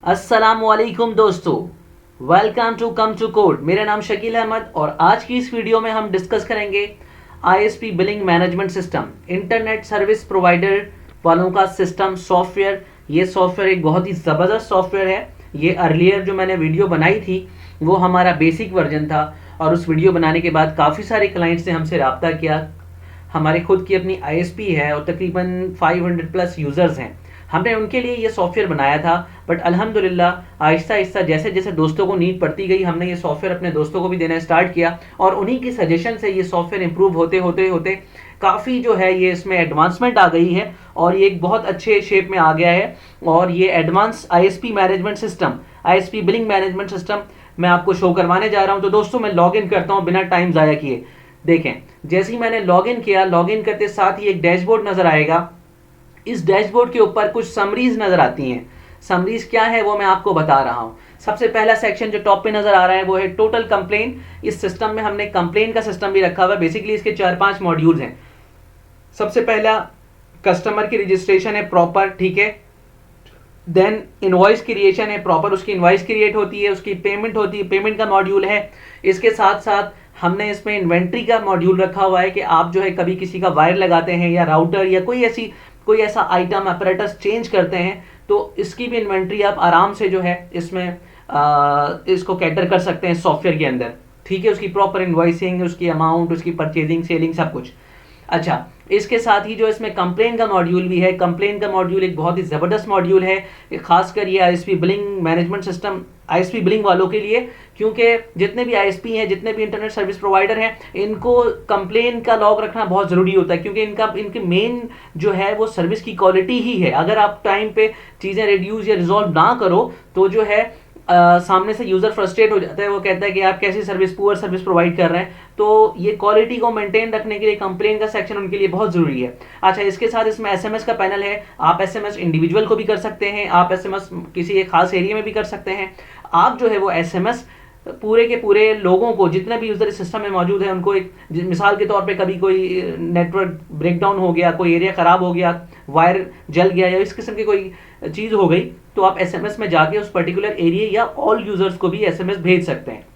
अस्सलामुअलैकुम दोस्तों, welcome to come to code. मेरा नाम शकील अहमद और आज की इस वीडियो में हम डिस्कस करेंगे ISP billing management system, internet service provider वालों का सिस्टम सॉफ्टवेयर। ये सॉफ्टवेयर एक बहुत ही ज़बरदस्त सॉफ्टवेयर है। ये अर्लियर जो मैंने वीडियो बनाई थी वो हमारा बेसिक वर्जन था और उस वीडियो बनाने के बाद काफ़ी सारे क्लाइंट्स ने हमसे रब्ता किया। हमारे खुद की अपनी आईएसपी है और तकरीबन 500 प्लस यूज़र्स हैं। हमने उनके लिए ये सॉफ्टवेयर बनाया था, बट अल्हम्दुलिल्लाह आहिस्ता आहिस्ता जैसे जैसे दोस्तों को नीड पड़ती गई हमने ये सॉफ्टवेयर अपने दोस्तों को भी देना स्टार्ट किया और उन्हीं की सजेशन से ये सॉफ्टवेयर इंप्रूव होते होते होते काफ़ी जो है ये इसमें एडवांसमेंट आ गई है और ये एक बहुत अच्छे शेप में आ गया है। और ये advance ISP management system, ISP billing management system मैं आपको शो करवाने जा रहा हूँ। तो दोस्तों मैं लॉग इन करता हूँ बिना टाइम ज़ाया किए। देखें, जैसे ही मैंने लॉग इन किया, लॉग इन करते साथ ही एक डैशबोर्ड नज़र आएगा। इस डैशबोर्ड के ऊपर कुछ समरीज नजर आती हैं। समरीज क्या है वो मैं आपको बता रहा हूं। सबसे पहला सेक्शन जो टॉप पे नजर आ रहा है वो है टोटल कंप्लेन। इस सिस्टम में हमने कंप्लेन का सिस्टम भी रखा हुआ है। बेसिकली इसके 4-5 मॉड्यूल्स हैं। सबसे पहला कस्टमर की रजिस्ट्रेशन है प्रॉपर, ठीक है। देन इनवॉइस क्रिएशन है प्रॉपर, उसकी इनवॉइस क्रिएट होती है, उसकी पेमेंट होती है, पेमेंट का मॉड्यूल है। इसके साथ साथ हमने इसमें इन्वेंट्री का मॉड्यूल रखा हुआ है कि आप जो है कभी किसी का वायर लगाते हैं या राउटर या कोई ऐसा आइटम अपरेटस चेंज करते हैं तो इसकी भी इन्वेंट्री आप आराम से जो है इसमें इसको कैटर कर सकते हैं सॉफ्टवेयर के अंदर, ठीक है। उसकी प्रॉपर इन्वॉइसिंग, उसकी अमाउंट, उसकी परचेजिंग, सेलिंग, सब कुछ। अच्छा, इसके साथ ही जो इसमें कंप्लेन का मॉड्यूल भी है। कंप्लेन का मॉड्यूल एक बहुत ही ज़बरदस्त मॉड्यूल है, खासकर ये ISP billing management system, ISP billing वालों के लिए, क्योंकि जितने भी आईएसपी हैं, जितने भी इंटरनेट सर्विस प्रोवाइडर हैं, इनको कंप्लेन का लॉग रखना बहुत ज़रूरी होता है, क्योंकि इनकी मेन जो है वो सर्विस की क्वालिटी ही है। अगर आप टाइम पे चीज़ें रिड्यूस या रिजॉल्व ना करो तो जो है सामने से यूज़र फ्रस्ट्रेट हो जाता है। वो कहता है कि आप कैसी सर्विस, पुअर सर्विस प्रोवाइड कर रहे हैं। तो ये क्वालिटी को मेंटेन रखने के लिए कंप्लेन का सेक्शन उनके लिए बहुत ज़रूरी है। अच्छा, इसके साथ इसमें एसएमएस का पैनल है। आप एसएमएस इंडिविजुअल को भी कर सकते हैं, आप एसएमएस किसी एक खास एरिया में भी कर सकते हैं। आप जो है वो एसएमएस पूरे के पूरे लोगों को, जितने भी यूज़र इस सिस्टम में मौजूद है उनको, एक मिसाल के तौर पे कभी कोई नेटवर्क ब्रेकडाउन हो गया, कोई एरिया ख़राब हो गया, वायर जल गया या इस किस्म की कोई चीज़ हो गई, तो आप एसएमएस में जाके उस पर्टिकुलर एरिया या ऑल यूज़र्स को भी एसएमएस भेज सकते हैं।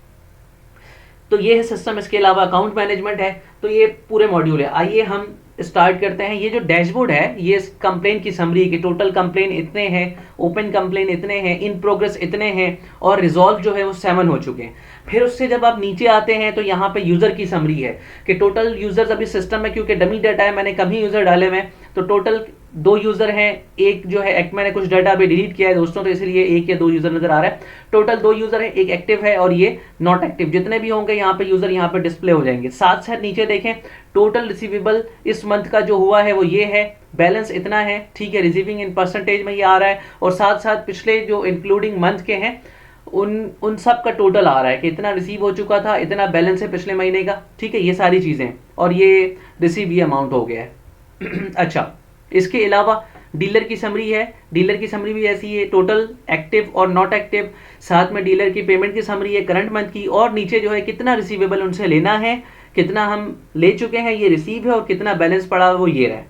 तो ये है सिस्टम। इसके अलावा अकाउंट मैनेजमेंट है। तो ये पूरे मॉड्यूल है। आइए हम स्टार्ट करते हैं। ये जो डैशबोर्ड है ये कंप्लेन की समरी की, टोटल कंप्लेन इतने हैं, ओपन कंप्लेन इतने हैं, इन प्रोग्रेस इतने हैं और रिजॉल्व जो है वो 7 हो चुके हैं। फिर उससे जब आप नीचे आते हैं तो यहाँ पे यूज़र की समरी है कि टोटल यूज़र्स अभी सिस्टम में, क्योंकि डमी डाटा है, मैंने कम ही यूज़र डाले हुए हैं, तो टोटल 2 यूज़र हैं। एक जो है मैंने कुछ डाटा अभी डिलीट किया है दोस्तों, तो इसलिए 1 या 2 यूज़र नज़र आ रहा है। टोटल 2 यूज़र है, एक एक्टिव है और ये नॉट एक्टिव। जितने भी होंगे यहाँ पे यूज़र यहाँ पे डिस्प्ले हो जाएंगे। साथ साथ नीचे देखें, टोटल रिसीवेबल इस मंथ का जो हुआ है वो ये है, बैलेंस इतना है, ठीक है। रिसीविंग इन परसेंटेज में ये आ रहा है और साथ साथ पिछले जो इंक्लूडिंग मंथ के हैं उन सब का टोटल आ रहा है कि इतना रिसीव हो चुका था, इतना बैलेंस है पिछले महीने का, ठीक है। ये सारी चीज़ें और ये रिसीव ये अमाउंट हो गया है। अच्छा, इसके अलावा डीलर की समरी है। डीलर की समरी भी ऐसी है, टोटल एक्टिव और नॉट एक्टिव, साथ में डीलर की पेमेंट की समरी है करंट मंथ की, और नीचे जो है कितना रिसीवेबल उनसे लेना है, कितना हम ले चुके हैं ये रिसीव है और कितना बैलेंस पड़ा वो ये रहा है,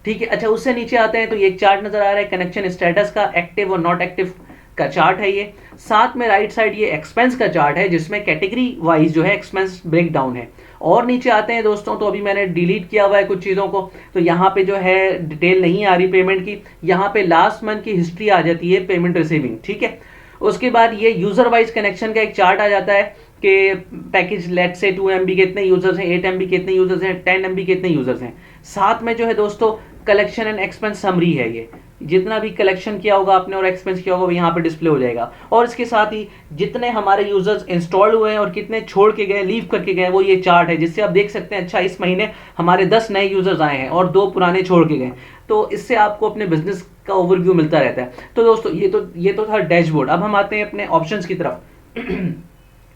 ठीक है। अच्छा, उससे नीचे आते हैं तो ये एक चार्ट नज़र आ रहा है कनेक्शन स्टेटस का, एक्टिव और नॉट एक्टिव का चार्ट है ये। साथ में राइट साइड ये एक्सपेंस का चार्ट है जिसमें कैटेगरी वाइज जो है एक्सपेंस ब्रेक डाउन है। और नीचे आते हैं दोस्तों, तो अभी मैंने डिलीट किया हुआ है कुछ चीज़ों को, तो यहाँ पे जो है डिटेल नहीं आ रही पेमेंट की। यहाँ पे लास्ट मंथ की हिस्ट्री आ जाती है पेमेंट रिसीविंग, ठीक है। उसके बाद ये यूज़र वाइज कनेक्शन का एक चार्ट आ जाता है कि पैकेज लेट से 2 MB के इतने यूज़र्स हैं, 8 MB के इतने यूज़र्स हैं, 10 MB के इतने यूज़र्स हैं। साथ में जो है दोस्तों कलेक्शन एंड एक्सपेंस समरी है। ये जितना भी कलेक्शन किया होगा आपने और एक्सपेंस किया होगा वो यहाँ पे डिस्प्ले हो जाएगा। और इसके साथ ही जितने हमारे यूजर्स इंस्टॉल हुए हैं और कितने छोड़ के गए, लीव करके गए, वो ये चार्ट है जिससे आप देख सकते हैं अच्छा इस महीने हमारे 10 नए यूजर्स आए हैं और 2 पुराने छोड़ के गए। तो इससे आपको अपने बिजनेस का ओवरव्यू मिलता रहता है। तो दोस्तों ये तो था डैशबोर्ड। अब हम आते हैं अपने ऑप्शंस की तरफ।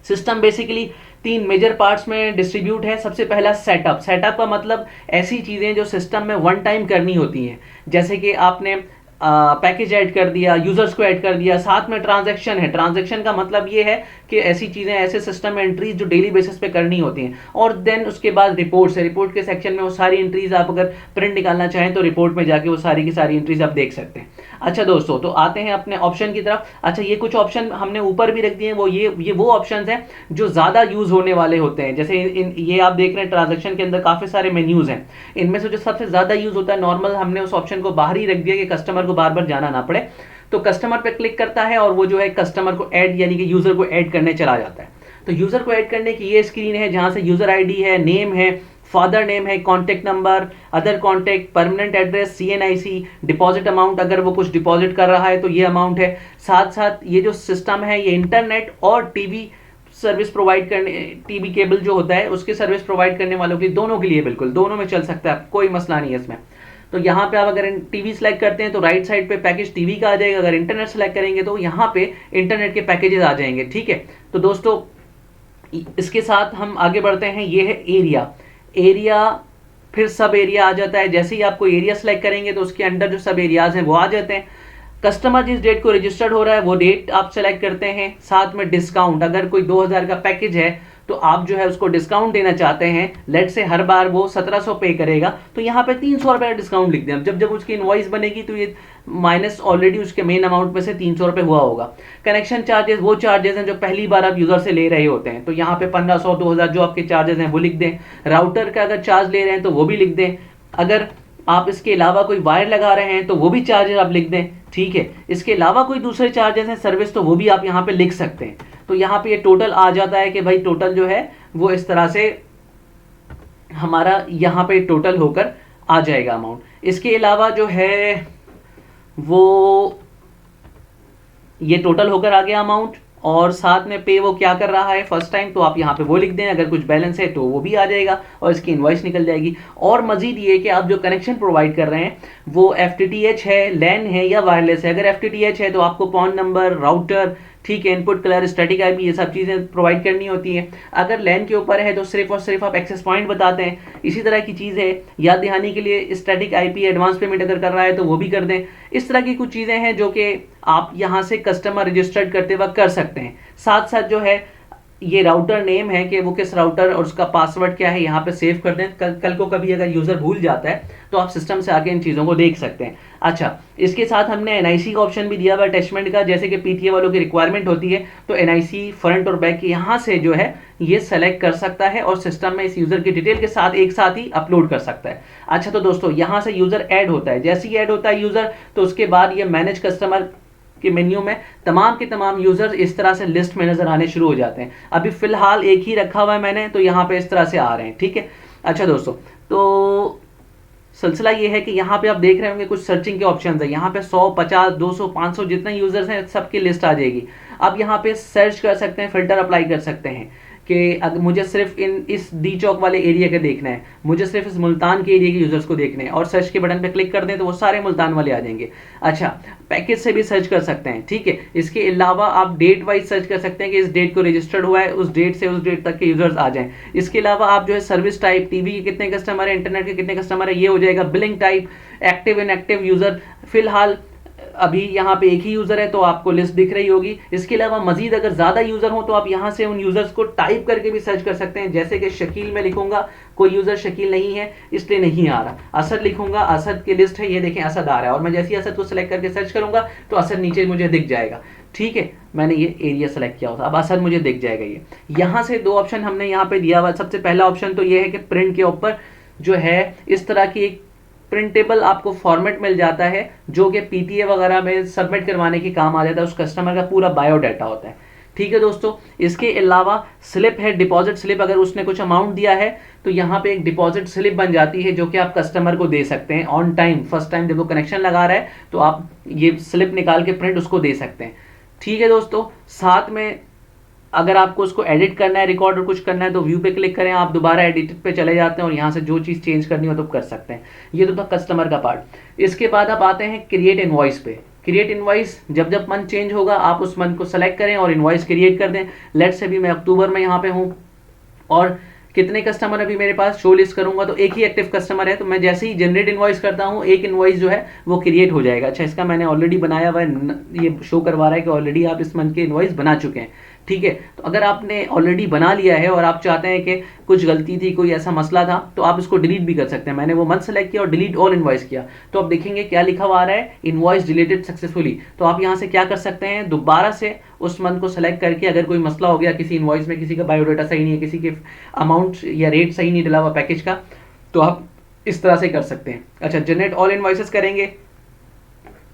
सिस्टम बेसिकली 3 मेजर पार्ट्स में डिस्ट्रीब्यूट है। सबसे पहला सेटअप। सेटअप का मतलब ऐसी चीज़ें जो सिस्टम में वन टाइम करनी होती हैं, जैसे कि आपने पैकेज ऐड कर दिया, यूजर्स को ऐड कर दिया, साथ में ट्रांजैक्शन है। ट्रांजैक्शन का मतलब ये है कि ऐसी चीजें, ऐसे सिस्टम में एंट्रीज जो डेली बेसिस पे करनी होती हैं। और देन उसके बाद रिपोर्ट्स है, रिपोर्ट के सेक्शन में वो सारी एंट्रीज आप अगर प्रिंट निकालना चाहें तो रिपोर्ट में जाके वो सारी की सारी एंट्रीज आप देख सकते हैं। अच्छा दोस्तों, तो आते हैं अपने ऑप्शन की तरफ। अच्छा, ये कुछ ऑप्शन हमने ऊपर भी रख दिए हैं, वो ये वो ऑप्शंस हैं जो ज्यादा यूज होने वाले होते हैं। जैसे ये आप देख रहे हैं ट्रांजैक्शन के अंदर काफी सारे मेन्यूज हैं, इनमें से जो सबसे ज्यादा यूज होता है नॉर्मल, हमने उस ऑप्शन को बाहर ही रख दिया कि कस्टमर को बार बार जाना ना पड़े। तो कस्टमर पे क्लिक करता है और वो जो है कस्टमर को ऐड यानी कि यूजर को ऐड करने चला जाता है। तो यूजर को ऐड करने की ये स्क्रीन है जहां से यूजर आईडी है, नेम है, फादर नेम है, contact number, other contact, permanent address, CNIC, deposit amount, अगर वो कुछ डिपॉजिट कर रहा है तो ये अमाउंट है। साथ साथ ये जो सिस्टम है ये इंटरनेट और टीवी सर्विस प्रोवाइड करने, टीवी केबल जो होता है उसकी सर्विस प्रोवाइड करने वालों के लिए, दोनों के लिए बिल्कुल दोनों में चल सकता है, कोई मसला नहीं है इसमें। तो यहाँ पे आप अगर टीवी सेलेक्ट करते हैं तो राइट साइड पे पैकेज टीवी का आ जाएगा, अगर इंटरनेट सेलेक्ट करेंगे तो यहाँ पे इंटरनेट के पैकेजेस आ जाएंगे। ठीक है, तो दोस्तों इसके साथ हम आगे बढ़ते हैं। ये है एरिया। एरिया फिर सब एरिया आ जाता है। जैसे ही आपको एरिया सेलेक्ट करेंगे तो उसके अंडर जो सब एरियाज हैं वो आ जाते हैं। कस्टमर जिस डेट को रजिस्टर्ड हो रहा है वो डेट आप सेलेक्ट करते हैं। साथ में डिस्काउंट, अगर कोई 2000 का पैकेज है तो आप जो है उसको डिस्काउंट देना चाहते हैं, लेट से हर बार वो 1700 पे करेगा तो यहाँ पे 300 रुपये का डिस्काउंट लिख दें। जब जब उसकी इनवॉइस बनेगी तो ये माइनस ऑलरेडी उसके मेन अमाउंट में से 300 रुपये हुआ होगा। कनेक्शन चार्जेस वो चार्जेस हैं जो पहली बार आप यूजर से ले रहे होते हैं, तो यहाँ पे 1500 2000 जो आपके चार्जेस हैं वो लिख दें। राउटर का अगर चार्ज ले रहे हैं तो वो भी लिख दें। अगर आप इसके अलावा कोई वायर लगा रहे हैं तो वो भी चार्जेस आप लिख दें। ठीक है, इसके अलावा कोई दूसरे चार्जेस हैं सर्विस तो वो भी आप यहाँ पे लिख सकते हैं। तो यहाँ पे ये टोटल आ जाता है कि भाई टोटल जो है वो इस तरह से हमारा यहाँ पे टोटल होकर आ जाएगा अमाउंट। इसके अलावा जो है वो ये टोटल होकर आ गया अमाउंट, और साथ में पे वो क्या कर रहा है फर्स्ट टाइम तो आप यहाँ पे वो लिख दें। अगर कुछ बैलेंस है तो वो भी आ जाएगा और इसकी इनवॉइस निकल जाएगी। और मजीद ये कि आप जो कनेक्शन प्रोवाइड कर रहे हैं वो FTTH है, लैन है या वायरलेस है। अगर FTTH है तो आपको पॉन नंबर, राउटर, ठीक है, इनपुट कलर, स्टैटिक आईपी, ये सब चीज़ें प्रोवाइड करनी होती हैं। अगर लैन के ऊपर है तो सिर्फ और सिर्फ आप एक्सेस पॉइंट बताते हैं। इसी तरह की चीज़ है, याद दिहाने के लिए स्टैटिक आईपी एडवांस पेमेंट अगर कर रहा है तो वो भी कर दें। इस तरह की कुछ चीज़ें हैं जो कि आप यहाँ से कस्टमर रजिस्टर्ड करते वक्त कर सकते हैं। साथ साथ जो है ये राउटर नेम है कि वो किस राउटर और उसका पासवर्ड क्या है यहाँ पे सेव कर दें। कल को कभी अगर यूज़र भूल जाता है तो आप सिस्टम से आके इन चीज़ों को देख सकते हैं। अच्छा, इसके साथ हमने NIC का ऑप्शन भी दिया हुआ अटैचमेंट का, जैसे कि PTA वालों की रिक्वायरमेंट होती है तो NIC फ्रंट और बैक यहाँ से जो है ये सेलेक्ट कर सकता है और सिस्टम में इस यूज़र की डिटेल के साथ एक साथ ही अपलोड कर सकता है। अच्छा, तो दोस्तों यहाँ से यूज़र ऐड होता है। जैसे ही ऐड होता है यूज़र तो उसके बाद ये मैनेज कस्टमर के मेन्यू में तमाम के तमाम यूजर्स इस तरह से लिस्ट में नजर आने शुरू हो जाते हैं। अभी फिलहाल एक ही रखा हुआ है मैंने, तो यहाँ पे इस तरह से आ रहे हैं। ठीक है, अच्छा दोस्तों, तो सिलसिला ये है कि यहाँ पे आप देख रहे होंगे कुछ सर्चिंग के ऑप्शंस है। यहाँ पे 100, 50, 200, 500 जितने यूजर्स हैं सबकी लिस्ट आ जाएगी। आप यहाँ पे सर्च कर सकते हैं, फिल्टर अप्लाई कर सकते हैं कि अगर मुझे सिर्फ इस डी चौक वाले एरिया का देखना है, मुझे सिर्फ इस मुल्तान के एरिया के यूजर्स को देखने हैं, और सर्च के बटन पे क्लिक कर दें तो वो सारे मुल्तान वाले आ जाएंगे। अच्छा, पैकेज से भी सर्च कर सकते हैं। ठीक है, इसके अलावा आप डेट वाइज सर्च कर सकते हैं कि इस डेट को रजिस्टर्ड हुआ है, उस डेट से उस डेट तक के यूजर्स आ जाएं। इसके अलावा आप जो है सर्विस टाइप, टीवी के कितने कस्टमर है, इंटरनेट के कितने कस्टमर है, ये हो जाएगा। Billing type, active inactive user, फिलहाल अभी यहाँ पे एक ही यूजर है तो आपको लिस्ट दिख रही होगी। इसके अलावा मजीद अगर ज्यादा यूजर हो तो आप यहाँ से उन यूजर्स को टाइप करके भी सर्च कर सकते हैं। जैसे कि शकील में लिखूंगा, कोई यूजर शकील नहीं है इसलिए नहीं आ रहा। असद लिखूंगा, असद की लिस्ट है, ये देखें असद आ रहा है, और मैं जैसे ही असद को सिलेक्ट करके सर्च करूंगा तो असद नीचे मुझे दिख जाएगा। ठीक है, मैंने ये एरिया सेलेक्ट किया होता, अब असद मुझे दिख जाएगा। ये यहाँ से दो ऑप्शन हमने यहाँ पे दिया हुआ। सबसे पहला ऑप्शन तो ये है कि प्रिंट के ऊपर जो है इस तरह की एक प्रिंटेबल आपको फॉर्मेट मिल जाता है जो कि PTA वगैरह में सबमिट करवाने के काम आ जाता है। उस कस्टमर का पूरा बायोडाटा होता है। ठीक है दोस्तों, इसके अलावा स्लिप है, डिपॉजिट स्लिप। अगर उसने कुछ अमाउंट दिया है तो यहाँ पे एक डिपॉजिट स्लिप बन जाती है जो कि आप कस्टमर को दे सकते हैं ऑन टाइम। फर्स्ट टाइम जब वो कनेक्शन लगा रहा है तो आप ये स्लिप निकाल के प्रिंट उसको दे सकते हैं। ठीक है दोस्तों, साथ में अगर आपको उसको एडिट करना है, रिकॉर्ड और कुछ करना है तो व्यू पे क्लिक करें, आप दोबारा एडिट पे चले जाते हैं और यहाँ से जो चीज़ चेंज करनी हो तो कर सकते हैं। ये तो था कस्टमर का पार्ट। इसके बाद आप आते हैं क्रिएट इनवॉइस पे। क्रिएट इनवॉइस, जब जब मंथ चेंज होगा आप उस मंथ को सेलेक्ट करें और इनवॉइस क्रिएट कर दें। लेट से भी मैं अक्टूबर में यहाँ पे हूँ और कितने कस्टमर अभी मेरे पास शो लिस्ट करूंगा तो एक ही एक्टिव कस्टमर है, तो मैं जैसे ही जनरेट इनवॉइस करता हूं एक इनवॉइस जो है वो क्रिएट हो जाएगा। अच्छा, इसका मैंने ऑलरेडी बनाया हुआ है, ये शो करवा रहा है कि ऑलरेडी आप इस मंथ के इनवॉइस बना चुके हैं। ठीक है, तो अगर आपने ऑलरेडी बना लिया है और आप चाहते हैं कि कुछ गलती थी, कोई ऐसा मसला था, तो आप इसको डिलीट भी कर सकते हैं। मैंने वो मंथ सेलेक्ट किया और डिलीट ऑल इनवॉइस किया, तो आप देखेंगे क्या लिखा हुआ आ रहा है, इनवॉइस डिलीटेड सक्सेसफुली। तो आप यहाँ से क्या कर सकते हैं, दोबारा से उस मंथ को सेलेक्ट करके अगर कोई मसला हो गया किसी इनवॉइस में, किसी का बायोडाटा सही नहीं है, किसी के अमाउंट या रेट सही नहीं डला हुआ पैकेज का, तो आप इस तरह से कर सकते हैं। अच्छा, जनरेट ऑल इनवॉइसेस करेंगे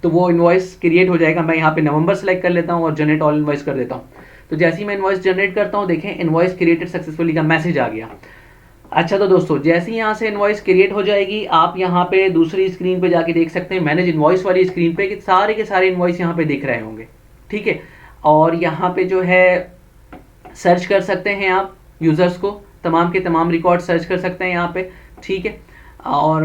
तो वो इनवॉइस क्रिएट हो जाएगा। मैं यहाँ पे नवंबर सेलेक्ट कर लेता हूँ और जनरेट ऑल इनवॉइस कर देता हूँ। तो जैसे ही मैं इनवॉइस जनरेट करता हूँ, देखें इनवॉइस क्रिएटेड सक्सेसफुली का मैसेज आ गया। अच्छा, तो दोस्तों जैसे ही यहाँ से इनवॉइस क्रिएट हो जाएगी, आप यहाँ पे दूसरी स्क्रीन पे जाके देख सकते हैं मैनेज इनवॉइस वाली स्क्रीन पे कि सारे के सारे इनवॉइस यहाँ पे दिख रहे होंगे। ठीक है, और यहाँ पे जो है सर्च कर सकते हैं आप यूजर्स को, तमाम के तमाम रिकॉर्ड सर्च कर सकते हैं यहाँ पे। ठीक है, और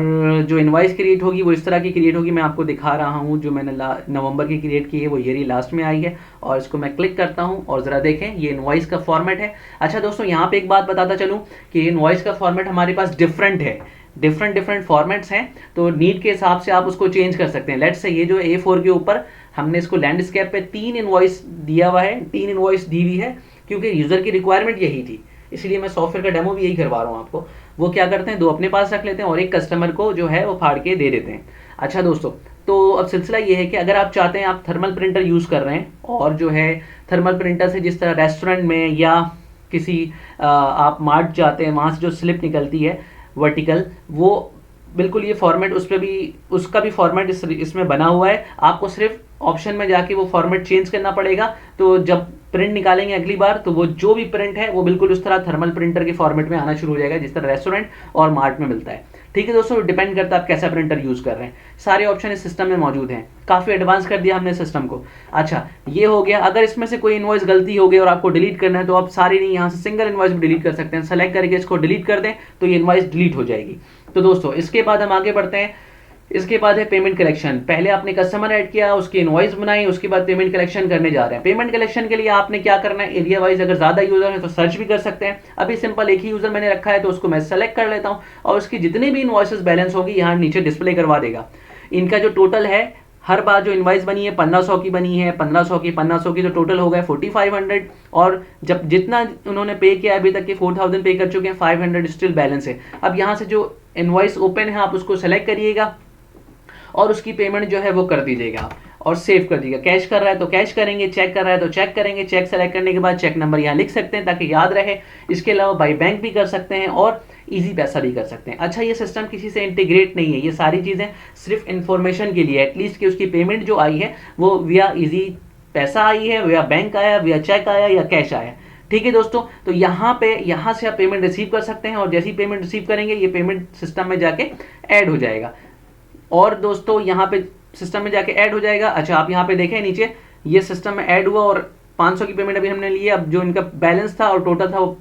जो इनवॉइस क्रिएट होगी वो इस तरह की क्रिएट होगी। मैं आपको दिखा रहा हूँ, जो मैंने नवंबर की क्रिएट की है वो ये लास्ट में आई है, और इसको मैं क्लिक करता हूँ और ज़रा देखें ये इनवॉइस का फॉर्मेट है। अच्छा दोस्तों, यहाँ पे एक बात बताता चलूँ कि इनवॉइस का फॉर्मेट हमारे पास डिफरेंट है, डिफरेंट फॉर्मेट्स हैं, तो नीड के हिसाब से आप उसको चेंज कर सकते हैं। लेट्स से ये जो A4 के ऊपर हमने इसको लैंडस्केप पे 3 इनवॉइस दिया हुआ है, 3 इनवॉइस दी हुई है, क्योंकि यूज़र की रिक्वायरमेंट यही थी, इसलिए मैं सॉफ्टवेयर का डेमो भी यही करवा रहा हूँ आपको। वो क्या करते हैं, 2 अपने पास रख लेते हैं और एक कस्टमर को जो है वो फाड़ के दे देते हैं। अच्छा दोस्तों, तो अब सिलसिला ये है कि अगर आप चाहते हैं, आप थर्मल प्रिंटर यूज़ कर रहे हैं और जो है थर्मल प्रिंटर से जिस तरह रेस्टोरेंट में या किसी आप मार्ट जाते हैं वहाँ से जो स्लिप निकलती है वर्टिकल, वो बिल्कुल ये फॉर्मेट उस पर भी, उसका भी फॉर्मेट इसमें बना हुआ है। आपको सिर्फ ऑप्शन में जाके वो फॉर्मेट चेंज करना पड़ेगा, तो जब प्रिंट निकालेंगे अगली बार तो वो जो भी प्रिंट है वो बिल्कुल उस तरह थर्मल प्रिंटर के फॉर्मेट में आना शुरू हो जाएगा जिस तरह रेस्टोरेंट और मार्ट में मिलता है। ठीक है दोस्तों, डिपेंड करता है आप कैसा प्रिंटर यूज़ कर रहे हैं। सारे ऑप्शन इस सिस्टम में मौजूद हैं, काफ़ी एडवांस कर दिया हमने सिस्टम को। अच्छा, ये हो गया। अगर इसमें से कोई इनवॉइस गलती हो गई और आपको डिलीट करना है तो आप सारी नहीं, यहाँ से सिंगल इनवॉइस भी डिलीट कर सकते हैं। सेलेक्ट करके इसको डिलीट कर दें तो ये इनवॉइस डिलीट हो जाएगी। तो दोस्तों इसके बाद हम आगे बढ़ते हैं। इसके बाद है पेमेंट कलेक्शन। पहले आपने कस्टमर ऐड किया, उसकी इनवॉइस बनाई, उसके बाद पेमेंट कलेक्शन करने जा रहे हैं। पेमेंट कलेक्शन के लिए आपने क्या करना है, एरिया वाइज अगर ज़्यादा यूज़र है तो सर्च भी कर सकते हैं। अभी सिंपल एक ही यूज़र मैंने रखा है तो उसको मैं सेलेक्ट कर लेता हूँ और उसकी जितनी भी इनवॉइसेस बैलेंस होगी यहाँ नीचे डिस्प्ले करवा देगा। इनका जो टोटल है, हर बार जो इनवॉइस बनी है 1500 की बनी है, 1500 की, 1500 की, तो टोटल हो गया 4500। और जब जितना उन्होंने पे किया अभी तक के 4000 पे कर चुके हैं, 500 स्टिल बैलेंस है। अब यहाँ से जो इनवॉइस ओपन है आप उसको सेलेक्ट करिएगा और उसकी पेमेंट जो है वो कर दीजिएगा और सेव कर दीजिएगा। कैश कर रहा है तो कैश करेंगे, चेक कर रहा है तो चेक करेंगे। चेक सेलेक्ट करने के बाद चेक नंबर यहाँ लिख सकते हैं ताकि याद रहे। इसके अलावा बाई बैंक भी कर सकते हैं और इजी पैसा भी कर सकते हैं। अच्छा, ये सिस्टम किसी से इंटीग्रेट नहीं है, ये सारी चीज़ें सिर्फ इन्फॉर्मेशन के लिए, एटलीस्ट कि उसकी पेमेंट जो आई है वो विया इजी पैसा आई है, विया बैंक आया, विया चेक आया या कैश आया। ठीक है दोस्तों, तो यहाँ से आप पेमेंट रिसीव कर सकते हैं और जैसी पेमेंट रिसीव करेंगे ये पेमेंट सिस्टम में जाके ऐड हो जाएगा। और दोस्तों यहाँ पे सिस्टम में जाके ऐड हो जाएगा। अच्छा, आप यहाँ पे देखें नीचे ये सिस्टम में ऐड हुआ और 500 की पेमेंट अभी हमने ली है। अब जो इनका बैलेंस था और टोटल था वो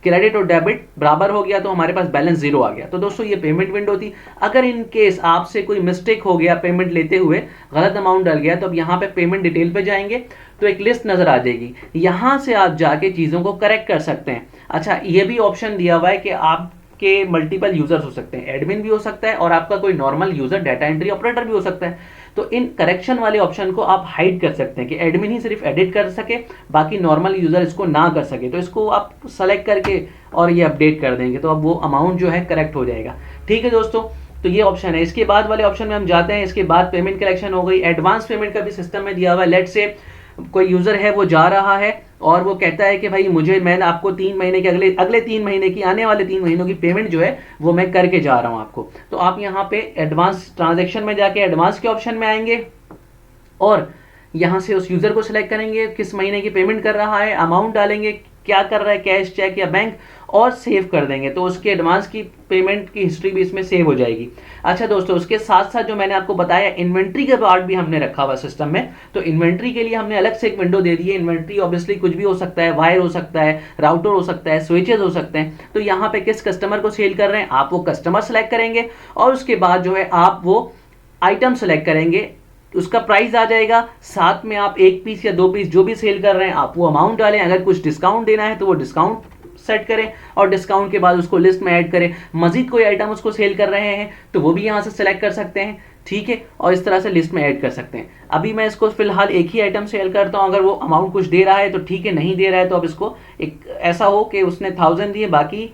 क्रेडिट और डेबिट बराबर हो गया, तो हमारे पास बैलेंस 0 आ गया। तो दोस्तों ये पेमेंट विंडो थी। अगर इन केस आपसे कोई मिस्टेक हो गया, पेमेंट लेते हुए गलत अमाउंट डल गया, तो अब यहाँ पे पेमेंट डिटेल पे जाएंगे तो एक लिस्ट नजर आ जाएगी। यहाँ से आप जाके चीज़ों को करेक्ट कर सकते हैं। अच्छा, ये भी ऑप्शन दिया हुआ है कि आप के मल्टीपल यूजर्स हो सकते हैं, एडमिन भी हो सकता है और आपका कोई normal user data entry operator भी हो सकता है। तो इन करेक्शन वाले ऑप्शन को आप हाइड कर सकते हैं कि एडमिन ही सिर्फ एडिट कर सके, बाकी नॉर्मल यूजर इसको ना कर सके। तो इसको आप सेलेक्ट करके और ये अपडेट कर देंगे तो अब वो अमाउंट जो है करेक्ट हो जाएगा। ठीक है दोस्तों, तो ये ऑप्शन है। इसके बाद वाले ऑप्शन में हम जाते हैं। इसके बाद पेमेंट कलेक्शन हो गई। एडवांस पेमेंट का भी सिस्टम में दिया हुआ है। लेट से कोई यूजर है वो जा रहा है और वो कहता है कि भाई मैंने आपको 3 महीने के अगले 3 महीने की, आने वाले 3 महीनों की पेमेंट जो है वो मैं करके जा रहा हूं आपको। तो आप यहाँ पे एडवांस ट्रांजैक्शन में जाके एडवांस के ऑप्शन में आएंगे और यहाँ से उस यूजर को सिलेक्ट करेंगे, किस महीने की पेमेंट कर रहा है, अमाउंट डालेंगे, क्या कर रहा है, कैश, चेक या बैंक, और सेव कर देंगे। तो उसके एडवांस की पेमेंट की हिस्ट्री भी इसमें सेव हो जाएगी। अच्छा दोस्तों, उसके साथ साथ जो मैंने आपको बताया इन्वेंट्री का पार्ट भी हमने रखा हुआ सिस्टम में। तो इन्वेंट्री के लिए हमने अलग से एक विंडो दे दी है। इन्वेंट्री ऑब्वियसली कुछ भी हो सकता है, वायर हो सकता है, राउटर हो सकता है, स्विचेस हो सकते हैं। तो यहाँ पे किस कस्टमर को सेल कर रहे हैं आप वो कस्टमर सेलेक्ट करेंगे और उसके बाद जो है आप वो आइटम सेलेक्ट करेंगे, उसका प्राइस आ जाएगा, साथ में आप 1 पीस या 2 पीस जो भी सेल कर रहे हैं आप वो अमाउंट डालें। अगर कुछ डिस्काउंट देना है तो वो डिस्काउंट सेट करें और डिस्काउंट के बाद उसको लिस्ट में ऐड करें। मजीद कोई आइटम उसको सेल कर रहे हैं तो वो भी यहाँ से सेलेक्ट कर सकते हैं, ठीक है, और इस तरह से लिस्ट में ऐड कर सकते हैं। अभी मैं इसको फिलहाल एक ही आइटम सेल करता हूँ, अगर वो अमाउंट कुछ दे रहा है तो ठीक है, नहीं दे रहा है तो अब इसको एक ऐसा हो कि उसने 1000 दिए, बाकी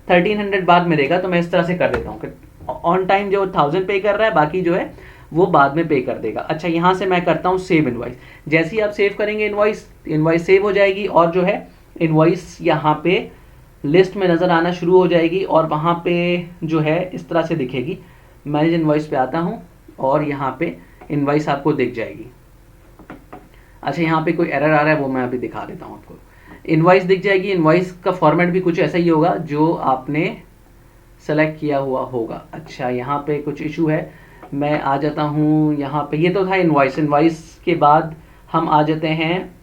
1300 बाद में देगा, तो मैं इस तरह से कर देता हूँ कि ऑन टाइम जो 1000 पे कर रहा है, बाकी जो है वो बाद में पे कर देगा। अच्छा, यहाँ से मैं करता हूँ सेव इनवॉइस। जैसे ही आप सेव करेंगे इनवॉइस सेव हो जाएगी और जो है इनवॉइस यहाँ पे लिस्ट में नज़र आना शुरू हो जाएगी और वहाँ पे जो है इस तरह से दिखेगी। मैनेज इनवॉइस पे आता हूँ और यहाँ पे इनवॉइस आपको दिख जाएगी। अच्छा, यहाँ पे कोई एरर आ रहा है, वो मैं अभी दिखा देता हूँ आपको। इनवॉइस दिख जाएगी। इनवॉइस का फॉर्मेट भी कुछ ऐसा ही होगा जो आपने सेलेक्ट किया हुआ होगा। अच्छा, यहाँ पे कुछ इशू है, मैं आ जाता हूँ यहाँ पे। ये तो था इनवॉइस। इनवॉइस के बाद हम आ जाते हैं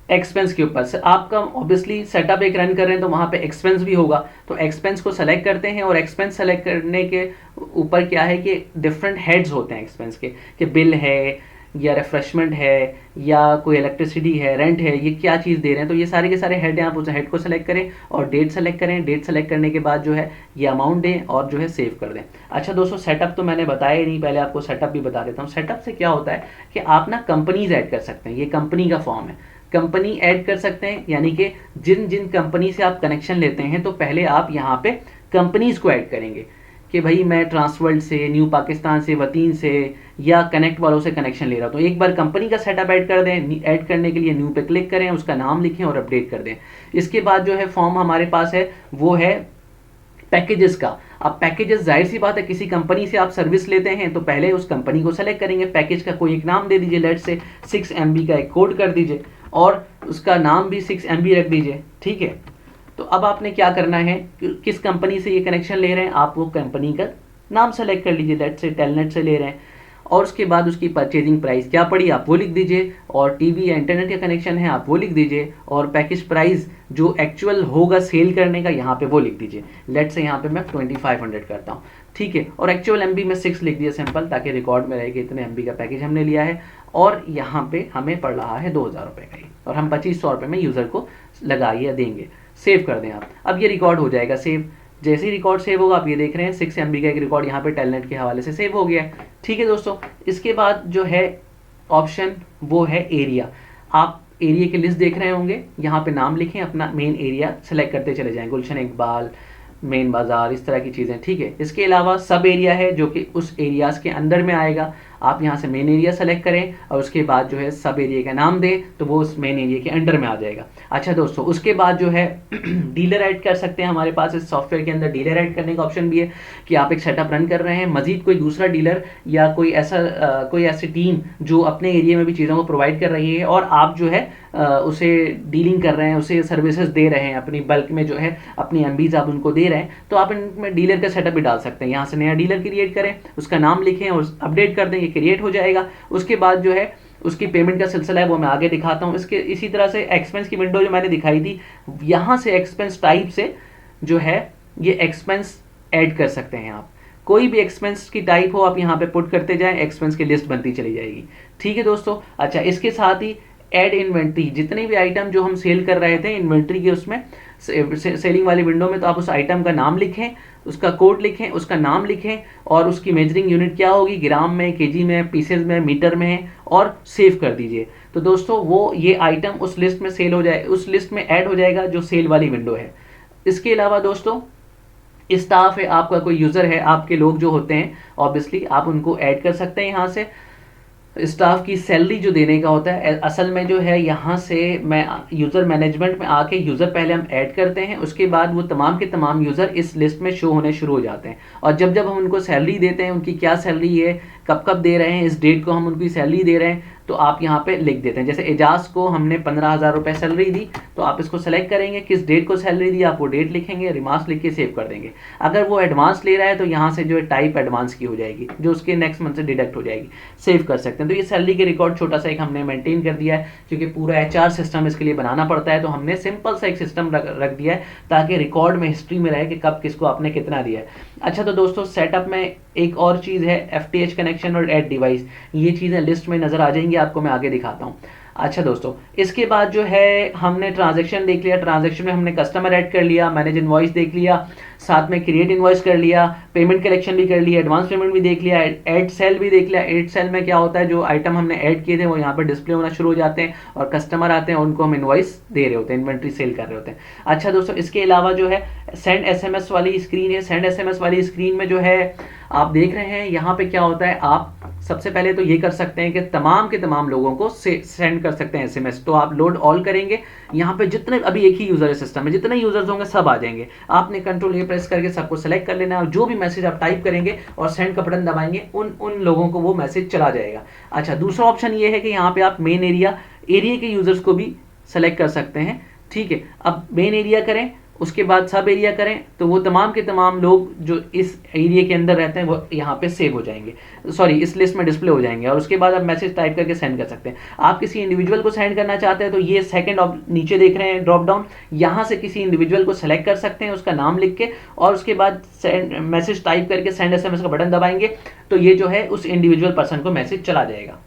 एक्सपेंस के ऊपर से। आपका ऑब्वियसली सेटअप एक रन कर रहे हैं तो वहाँ पे एक्सपेंस भी होगा, तो एक्सपेंस को सेलेक्ट करते हैं और एक्सपेंस सेलेक्ट करने के ऊपर क्या है कि डिफरेंट हेड्स होते हैं एक्सपेंस के, कि बिल है या रिफ्रेशमेंट है या कोई इलेक्ट्रिसिटी है, रेंट है, ये क्या चीज़ दे रहे हैं, तो ये सारे के सारे हेड हैं। आप उस हेड को सेलेक्ट करें और डेट सेलेक्ट करें। डेट सेलेक्ट करने के बाद जो है ये अमाउंट दें और जो है सेव कर दें। अच्छा दोस्तों, सेटअप तो मैंने बताया ही नहीं, पहले आपको सेटअप भी बता देता हूँ। सेटअप से क्या होता है कि आप ना कंपनीज ऐड कर सकते हैं। ये कंपनी का फॉर्म है, कंपनी ऐड कर सकते हैं, यानी कि जिन जिन कंपनी से आप कनेक्शन लेते हैं तो पहले आप यहाँ पे कंपनीज को ऐड करेंगे कि भाई मैं ट्रांसवर्ल्ड से, न्यू पाकिस्तान से, वतीन से या कनेक्ट वालों से कनेक्शन ले रहा हूँ। तो एक बार कंपनी का सेटअप ऐड कर दें। ऐड करने के लिए न्यू पे क्लिक करें, उसका नाम लिखें और अपडेट कर दें। इसके बाद जो है फॉर्म हमारे पास है वो है पैकेजेस का। अब पैकेजेस जाहिर सी बात है, किसी कंपनी से आप सर्विस लेते हैं तो पहले उस कंपनी को सेलेक्ट करेंगे। पैकेज का कोई एक नाम दे दीजिए, लेट से 6 MB का एक कोड कर दीजिए और उसका नाम भी 6 MB रख दीजिए, ठीक है। तो अब आपने क्या करना है, किस कंपनी से ये कनेक्शन ले रहे हैं, आप वो कंपनी का नाम सेलेक्ट कर लीजिए। लेट से टेलनेट से ले रहे हैं और उसके बाद उसकी परचेजिंग प्राइस क्या पड़ी आप वो लिख दीजिए, और टीवी या इंटरनेट का कनेक्शन है आप वो लिख दीजिए, और पैकेज प्राइस जो एक्चुअल होगा सेल करने का यहाँ पे वो लिख दीजिए। लेट से यहाँ पे मैं 2500 करता हूँ, ठीक है, और एक्चुअल MB में 6 लिख दिया सिंपल, ताकि रिकॉर्ड में रहे कि इतने MB का पैकेज हमने लिया है। और यहाँ पे हमें पड़ रहा है 2000 रुपये का ही, और हम 2500 रुपये में यूज़र को लगाइए या देंगे। सेव कर दें आप। अब ये रिकॉर्ड हो जाएगा सेव। जैसे ही रिकॉर्ड सेव होगा, आप ये देख रहे हैं 6 MB का एक रिकॉर्ड यहाँ पे टेलनेट के हवाले से सेव हो गया है, ठीक है दोस्तों। इसके बाद जो है ऑप्शन वो है एरिया। आप एरिया की लिस्ट देख रहे होंगे, यहाँ पे नाम लिखें, अपना मेन एरिया सेलेक्ट करते चले जाएं, गुलशन इकबाल, मेन बाज़ार, इस तरह की चीज़ें, ठीक है। इसके अलावा सब एरिया है जो कि उस एरियाज़ के अंदर में आएगा। आप यहाँ से मेन एरिया सेलेक्ट करें और उसके बाद जो है सब एरिया का नाम दें, तो वो उस मेन एरिया के अंडर में आ जाएगा। अच्छा दोस्तों, उसके बाद जो है डीलर ऐड कर सकते हैं। हमारे पास इस सॉफ्टवेयर के अंदर डीलर ऐड करने का ऑप्शन भी है कि आप एक सेटअप रन कर रहे हैं, मजीद कोई दूसरा डीलर या कोई ऐसी टीम जो अपने एरिया में भी चीज़ों को प्रोवाइड कर रही है और आप जो है उसे डीलिंग कर रहे हैं, उसे सर्विसेज दे रहे हैं, अपनी बल्क में जो है अपनी MBs आप उनको दे रहे हैं, तो आप इनमें डीलर का सेटअप भी डाल सकते हैं। यहाँ से नया डीलर क्रिएट करें, उसका नाम लिखें और अपडेट कर दें, ये क्रिएट हो जाएगा। उसके बाद जो है उसकी पेमेंट का सिलसिला है वो मैं आगे दिखाता हूँ। इसी तरह से एक्सपेंस की विंडो जो मैंने दिखाई थी, यहाँ से एक्सपेंस टाइप से जो है ये एक्सपेंस ऐड कर सकते हैं आप। कोई भी एक्सपेंस की टाइप हो आप यहाँ पे पुट करते जाएं, एक्सपेंस की लिस्ट बनती चली जाएगी, ठीक है दोस्तों। अच्छा, इसके साथ ही ऐड इन्वेंट्री, जितने भी आइटम जो हम सेल कर रहे थे इन्वेंट्री के उसमें सेलिंग वाली विंडो में, तो आप उस आइटम का नाम लिखें, उसका कोड लिखें, उसका नाम लिखें और उसकी मेजरिंग यूनिट क्या होगी, ग्राम में, केजी में, पीसेज में, मीटर में, और सेव कर दीजिए। तो दोस्तों वो ये आइटम उस लिस्ट में सेल हो जाए, उस लिस्ट में ऐड हो जाएगा जो सेल वाली विंडो है। इसके अलावा दोस्तों स्टाफ है, आपका कोई यूज़र है, आपके लोग जो होते हैं ऑब्वियसली आप उनको ऐड कर सकते हैं। यहाँ से स्टाफ की सैलरी जो देने का होता है, असल में जो है यहाँ से मैं यूज़र मैनेजमेंट में आके यूज़र पहले हम ऐड करते हैं, उसके बाद वो तमाम के तमाम यूज़र इस लिस्ट में शो होने शुरू हो जाते हैं। और जब जब हम उनको सैलरी देते हैं, उनकी क्या सैलरी है, कब कब दे रहे हैं, इस डेट को हम उनकी सैलरी दे रहे हैं, तो आप यहाँ पे लिख देते हैं। जैसे एजाज को हमने 15,000 रुपये सैलरी दी, तो आप इसको सेलेक्ट करेंगे, किस डेट को सैलरी दी, आप वो डेट लिखेंगे, रिमार्क्स लिख के सेव कर देंगे। अगर वो एडवांस ले रहा है तो यहाँ से जो है टाइप एडवांस की हो जाएगी, जो उसके नेक्स्ट मंथ से डिडक्ट हो जाएगी, सेव कर सकते हैं। तो ये सैलरी के रिकॉर्ड छोटा सा एक हमने मेंटेन कर दिया है, क्योंकि पूरा HR सिस्टम इसके लिए बनाना पड़ता है, तो हमने सिंपल सा एक सिस्टम रख दिया है ताकि रिकॉर्ड में, हिस्ट्री में रहे कि कब किसको आपने कितना दिया है। अच्छा, तो दोस्तों सेटअप में एक और चीज़ है FTH कनेक्शन और ऐड डिवाइस। ये चीज़ें लिस्ट में नज़र आ जाएंगी आपको, मैं आगे दिखाता हूँ। अच्छा दोस्तों, इसके बाद जो है हमने ट्रांजैक्शन देख लिया, ट्रांजैक्शन में हमने कस्टमर ऐड कर लिया, मैनेज इनवॉइस देख लिया, साथ में क्रिएट इनवॉइस कर लिया, पेमेंट कलेक्शन भी कर लिया, एडवांस पेमेंट भी देख लिया, ऐड सेल भी देख लिया। ऐड सेल में क्या होता है, जो आइटम हमने ऐड किए थे वो यहाँ पर डिस्प्ले होना शुरू हो जाते हैं और कस्टमर आते हैं, उनको हम इनवॉइस दे रहे होते हैं, इन्वेंट्री सेल कर रहे होते हैं। अच्छा दोस्तों, इसके अलावा जो है सेंड एसएमएस वाली स्क्रीन है। सेंड एसएमएस वाली स्क्रीन में जो है आप देख रहे हैं यहाँ पे क्या होता है, आप सबसे पहले तो ये कर सकते हैं कि तमाम के तमाम लोगों को सेंड कर सकते हैं एसएमएस। तो आप लोड ऑल करेंगे, यहाँ पे जितने अभी एक ही यूजर है सिस्टम में, जितने यूजर्स होंगे सब आ जाएंगे। आपने कंट्रोल ए प्रेस करके सबको सेलेक्ट कर लेना है और जो भी मैसेज आप टाइप करेंगे और सेंड का बटन दबाएंगे उन उन लोगों को वो मैसेज चला जाएगा। अच्छा, दूसरा ऑप्शन ये है कि यहाँ पे आप मेन एरिया के यूजर्स को भी सेलेक्ट कर सकते हैं। ठीक है, अब मेन एरिया करें, उसके बाद सब एरिया करें, तो वो तमाम के तमाम लोग जो इस एरिया के अंदर रहते हैं वो यहाँ पे सेव हो जाएंगे, सॉरी इस लिस्ट में डिस्प्ले हो जाएंगे। और उसके बाद आप मैसेज टाइप करके सेंड कर सकते हैं। आप किसी इंडिविजुअल को सेंड करना चाहते हैं तो ये सेकंड नीचे देख रहे हैं ड्रॉप डाउन, यहाँ से किसी इंडिविजुअल को सेलेक्ट कर सकते हैं, उसका नाम लिख के, और उसके बाद मैसेज टाइप करके सेंड एसएमएस का बटन दबाएंगे तो ये जो है उस इंडिविजुअल पर्सन को मैसेज चला जाएगा।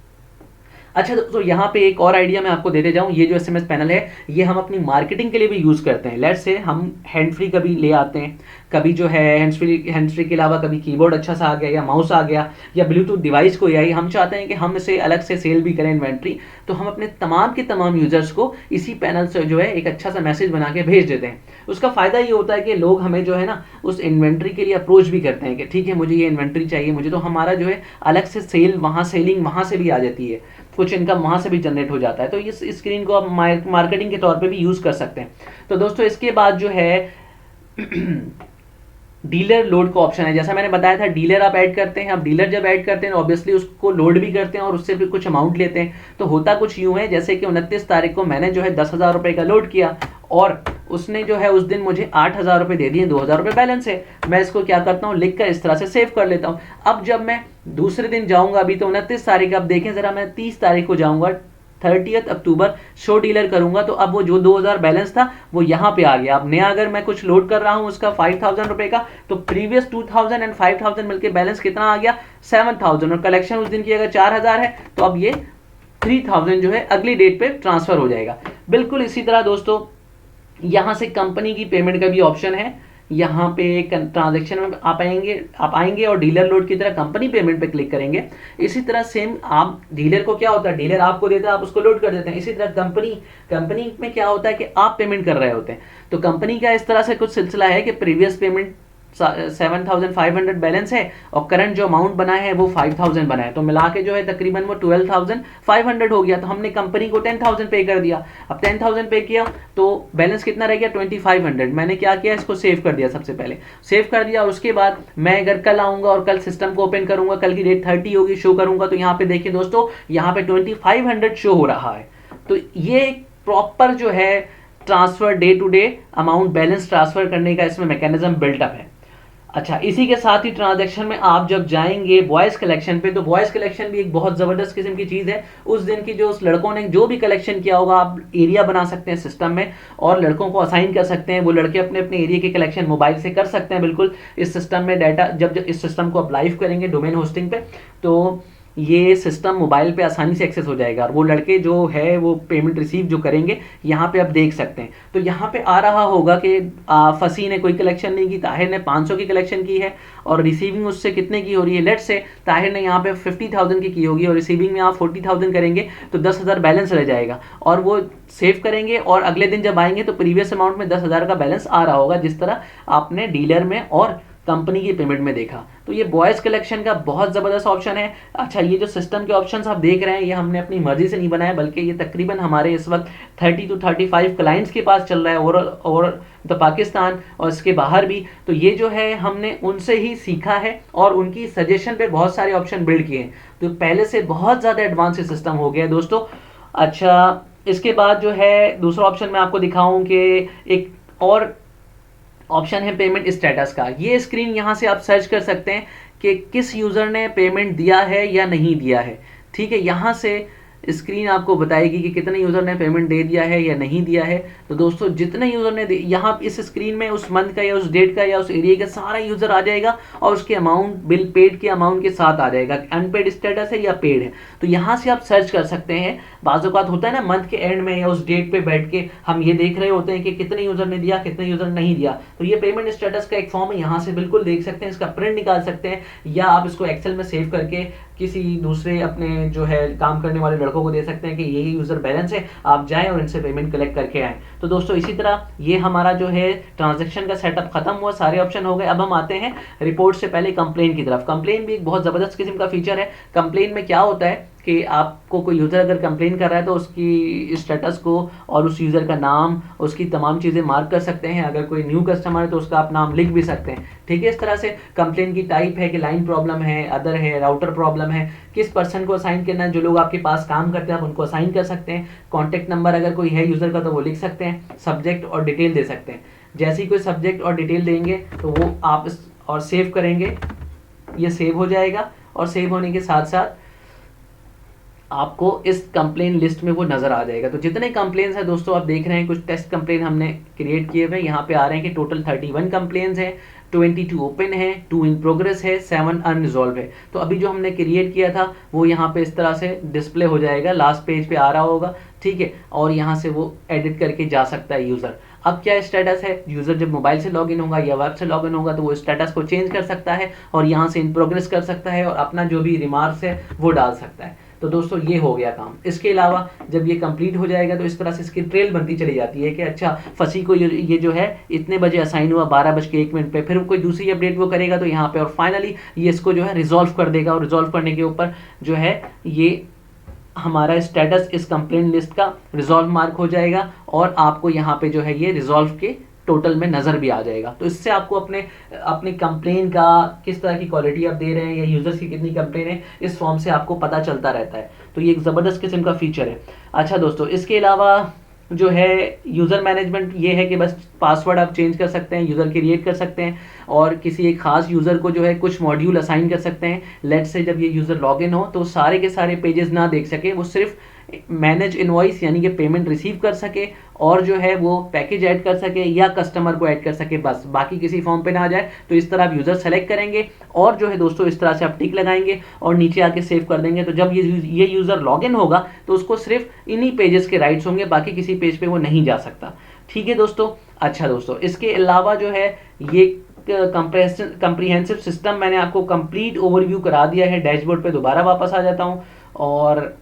अच्छा दोस्तों, यहाँ पे एक और आइडिया मैं आपको देते जाऊँ। ये जो एसएमएस पैनल है ये हम अपनी मार्केटिंग के लिए भी यूज़ करते हैं। लेट्स से हम हैंड फ्री कभी ले आते हैं, कभी जो है हैंड फ्री के अलावा कभी कीबोर्ड अच्छा सा आ गया या माउस आ गया या ब्लूटूथ डिवाइस कोई आई, हम चाहते हैं कि हम इसे अलग से सेल भी करें इन्वेंट्री, तो हम अपने तमाम के तमाम यूजर्स को इसी पैनल से जो है एक अच्छा सा मैसेज बना के भेज देते हैं। उसका फ़ायदा ये होता है कि लोग हमें जो है ना उस इन्वेंट्री के लिए अप्रोच भी करते हैं कि ठीक है मुझे ये इन्वेंट्री चाहिए मुझे, तो हमारा जो है अलग से सेल वहाँ सेलिंग वहाँ से भी आ जाती है, कुछ इनकम वहाँ से भी जनरेट हो जाता है। तो इस स्क्रीन को आप मार्केटिंग के तौर पे भी यूज़ कर सकते हैं। तो दोस्तों, इसके बाद जो है डीलर लोड का ऑप्शन है। जैसा मैंने बताया था, डीलर आप ऐड करते हैं। अब डीलर जब ऐड करते हैं ऑब्वियसली उसको लोड भी करते हैं और उससे भी कुछ अमाउंट लेते हैं। तो होता कुछ यूँ है, जैसे कि 29 तारीख को मैंने जो है 10,000 रुपये का लोड किया और उसने जो है उस दिन मुझे 8,000 रुपये दे दिए, 2,000 रुपये बैलेंस है। मैं इसको क्या करता हूँ, लिख कर इस तरह से सेव कर लेता हूँ। अब जब मैं दूसरे दिन जाऊँगा, अभी तो 29 तारीख, अब देखें ज़रा, मैं 30 तारीख को जाऊँगा, 30 अक्टूबर शो डीलर करूंगा, तो अब वो जो 2,000 बैलेंस था वो यहाँ पे आ गया। अब नया अगर मैं कुछ लोड कर रहा हूँ उसका 5,000 रुपये का, तो प्रीवियस 2,000 एंड 5,000 मिलकर बैलेंस कितना आ गया, 7,000, और कलेक्शन उस दिन की अगर 4,000 है तो अब ये 3,000 जो है अगली डेट पे ट्रांसफर हो जाएगा। बिल्कुल इसी तरह दोस्तों यहाँ से कंपनी की पेमेंट का भी ऑप्शन है। यहाँ पे ट्रांजैक्शन में आप आएंगे और डीलर लोड की तरह कंपनी पेमेंट पे क्लिक करेंगे। इसी तरह सेम आप डीलर को क्या होता है, डीलर आपको देता है, आप उसको लोड कर देते हैं। इसी तरह कंपनी में क्या होता है कि आप पेमेंट कर रहे होते हैं। तो कंपनी का इस तरह से कुछ सिलसिला है कि प्रीवियस पेमेंट 7,500 बैलेंस है और करंट जो अमाउंट बना है वो 5,000 बना है, तो मिला के जो है तकरीबन वो 12,500 हो गया। तो हमने कंपनी को 10,000 पे कर दिया। अब 10,000 पे किया तो बैलेंस कितना रह गया, 2,500। मैंने क्या किया, इसको सेव कर दिया, सबसे पहले सेव कर दिया। और उसके बाद मैं अगर कल आऊंगा और कल सिस्टम को ओपन करूंगा, कल की डेट 30 होगी, शो करूंगा, तो यहाँ पे देखिए दोस्तों, यहाँ पे 2,500 शो हो रहा है। तो ये प्रॉपर जो है transfer, day to day amount balance transfer करने का इसमें मैकेनिज्म बिल्टअप है। अच्छा, इसी के साथ ही ट्रांजैक्शन में आप जब जाएंगे वॉइस कलेक्शन पे, तो वॉइस कलेक्शन भी एक बहुत ज़बरदस्त किस्म की चीज़ है। उस दिन की जो उस लड़कों ने जो भी कलेक्शन किया होगा, आप एरिया बना सकते हैं सिस्टम में और लड़कों को असाइन कर सकते हैं। वो लड़के अपने अपने एरिया के कलेक्शन मोबाइल से कर सकते हैं। बिल्कुल इस सिस्टम में डाटा जब इस सिस्टम को आप लाइव करेंगे डोमेन होस्टिंग पे, तो ये सिस्टम मोबाइल पे आसानी से एक्सेस हो जाएगा और वो लड़के जो है वो पेमेंट रिसीव जो करेंगे यहाँ पे आप देख सकते हैं। तो यहाँ पे आ रहा होगा कि फसी ने कोई कलेक्शन नहीं की, ताहिर ने 500 की कलेक्शन की है और रिसीविंग उससे कितने की हो रही है। लेट्स से ताहिर ने यहाँ पे 50,000 की होगी और रिसीविंग में आप 40,000 करेंगे तो 10,000 बैलेंस रह जाएगा और वो सेव करेंगे और अगले दिन जब आएंगे तो प्रीवियस अमाउंट में 10,000 का बैलेंस आ रहा होगा, जिस तरह आपने डीलर में और कंपनी की पेमेंट में देखा। तो ये वॉइस कलेक्शन का बहुत ज़बरदस्त ऑप्शन है। अच्छा, ये जो सिस्टम के ऑप्शंस आप देख रहे हैं ये हमने अपनी मर्जी से नहीं बनाया, बल्कि ये तकरीबन हमारे इस वक्त 30 to 35 क्लाइंट्स के पास चल रहा है और तो पाकिस्तान और इसके बाहर भी। तो ये जो है हमने उनसे ही सीखा है और उनकी सजेशन पे बहुत सारे ऑप्शन बिल्ड किए हैं। तो पहले से बहुत ज़्यादा एडवांस सिस्टम हो गया है दोस्तों। अच्छा, इसके बाद जो है दूसरा ऑप्शन मैं आपको दिखाऊं कि एक और ऑप्शन है पेमेंट स्टेटस का। ये स्क्रीन यहाँ से आप सर्च कर सकते हैं कि किस यूज़र ने पेमेंट दिया है या नहीं दिया है। ठीक है, यहाँ से स्क्रीन आपको बताएगी कि कितने यूज़र ने पेमेंट दे दिया है या नहीं दिया है। तो दोस्तों जितने यूज़र ने यहाँ इस स्क्रीन में उस मंथ का या उस डेट का या उस एरिया का सारा यूज़र आ जाएगा और उसके अमाउंट, बिल पेड के अमाउंट के साथ आ जाएगा, अनपेड स्टेटस है या पेड है। तो यहाँ से आप सर्च कर सकते हैं। बाज़ औक़ात होता है ना, मंथ के एंड में या उस डेट पे बैठ के हम ये देख रहे होते हैं कि कितने यूज़र ने दिया, कितने यूज़र नहीं दिया। तो ये पेमेंट स्टेटस का एक फॉर्म है, यहाँ से बिल्कुल देख सकते हैं, इसका प्रिंट निकाल सकते हैं या आप इसको एक्सेल में सेव करके किसी दूसरे अपने जो है काम करने वाले लड़कों को दे सकते हैं कि यही यूज़र बैलेंस है, आप जाएं और इनसे पेमेंट कलेक्ट करके आएँ। तो दोस्तों इसी तरह ये हमारा जो है ट्रांजैक्शन का सेटअप खत्म हुआ, सारे ऑप्शन हो गए। अब हम आते हैं रिपोर्ट से पहले कंप्लेन की तरफ। कंप्लेन भी एक बहुत ज़बरदस्त किस्म का फीचर है। कंप्लेन में क्या होता है कि आपको कोई यूज़र अगर कंप्लेन कर रहा है तो उसकी स्टेटस को और उस यूज़र का नाम, उसकी तमाम चीज़ें मार्क कर सकते हैं। अगर कोई न्यू कस्टमर है तो उसका आप नाम लिख भी सकते हैं। ठीक है, इस तरह से कंप्लेन की टाइप है कि लाइन प्रॉब्लम है, अदर है, राउटर प्रॉब्लम है, किस पर्सन को असाइन करना है। जो लोग आपके पास काम करते हैं आप उनको असाइन कर सकते हैं। कॉन्टैक्ट नंबर अगर कोई है यूज़र का तो वो लिख सकते हैं। सब्जेक्ट और डिटेल दे सकते हैं। जैसे ही कोई सब्जेक्ट और डिटेल देंगे तो वो आप और सेव करेंगे, ये सेव हो जाएगा और सेव होने के साथ साथ आपको इस कंप्लेन लिस्ट में वो नज़र आ जाएगा। तो जितने कंप्लेन्स हैं दोस्तों आप देख रहे हैं, कुछ टेस्ट कंप्लेन हमने क्रिएट किए हुए हैं। यहाँ पे आ रहे हैं कि टोटल 31 कंप्लेन्स हैं, 22 ओपन है, 2 इन प्रोग्रेस है, 7 अनरिजॉल्व है। तो अभी जो हमने क्रिएट किया था वो यहाँ पे इस तरह से डिस्प्ले हो जाएगा, लास्ट पेज पे आ रहा होगा। ठीक है, और यहाँ से वो एडिट करके जा सकता है यूज़र। अब क्या स्टेटस है, यूज़र जब मोबाइल से लॉगिन होगा या वेब से लॉगिन होगा तो वो स्टेटस को चेंज कर सकता है और यहाँ से इन प्रोग्रेस कर सकता है और अपना जो भी रिमार्क्स है वो डाल सकता है। तो दोस्तों ये हो गया काम। इसके अलावा जब ये कंप्लीट हो जाएगा तो इस तरह से इसकी ट्रेल बनती चली जाती है कि अच्छा फसी को ये जो है इतने बजे असाइन हुआ 12:01 पे, फिर कोई दूसरी अपडेट वो करेगा तो यहाँ पे और फाइनली ये इसको जो है रिजॉल्व कर देगा और रिजॉल्व करने के ऊपर जो है ये हमारा स्टेटस इस कंप्लेंट लिस्ट का रिजॉल्व मार्क हो जाएगा और आपको यहाँ पे जो है ये रिजॉल्व के टोटल में नज़र भी आ जाएगा। तो इससे आपको अपने कंप्लेन का किस तरह की क्वालिटी आप दे रहे हैं या यूज़र्स की कितनी कंप्लेन है इस फॉर्म से आपको पता चलता रहता है। तो ये एक ज़बरदस्त किस्म का फीचर है। अच्छा दोस्तों, इसके अलावा जो है यूज़र मैनेजमेंट ये है कि बस पासवर्ड आप चेंज कर सकते हैं, यूज़र क्रिएट कर सकते हैं और किसी एक खास यूज़र को जो है कुछ मॉड्यूल असाइन कर सकते हैं। लेट से जब ये यूज़र लॉगिन हो तो सारे के सारे पेजेस ना देख सके, वो सिर्फ मैनेज इनवॉइस यानी कि पेमेंट रिसीव कर सके और जो है वो पैकेज ऐड कर सके या कस्टमर को ऐड कर सके, बस बाकी किसी फॉर्म पे ना आ जाए। तो इस तरह आप यूज़र सेलेक्ट करेंगे और जो है दोस्तों इस तरह से आप टिक लगाएंगे और नीचे आके सेव कर देंगे। तो जब ये यूज़र लॉगिन होगा तो उसको सिर्फ इन्हीं पेजेस के राइट्स होंगे, बाकी किसी पेज पे वो नहीं जा सकता। ठीक है दोस्तों। अच्छा दोस्तों, इसके अलावा जो है ये कंप्रीहेंसिव सिस्टम मैंने आपको कंप्लीट ओवरव्यू करा दिया है। डैशबोर्ड पे दोबारा वापस आ जाता हूँ और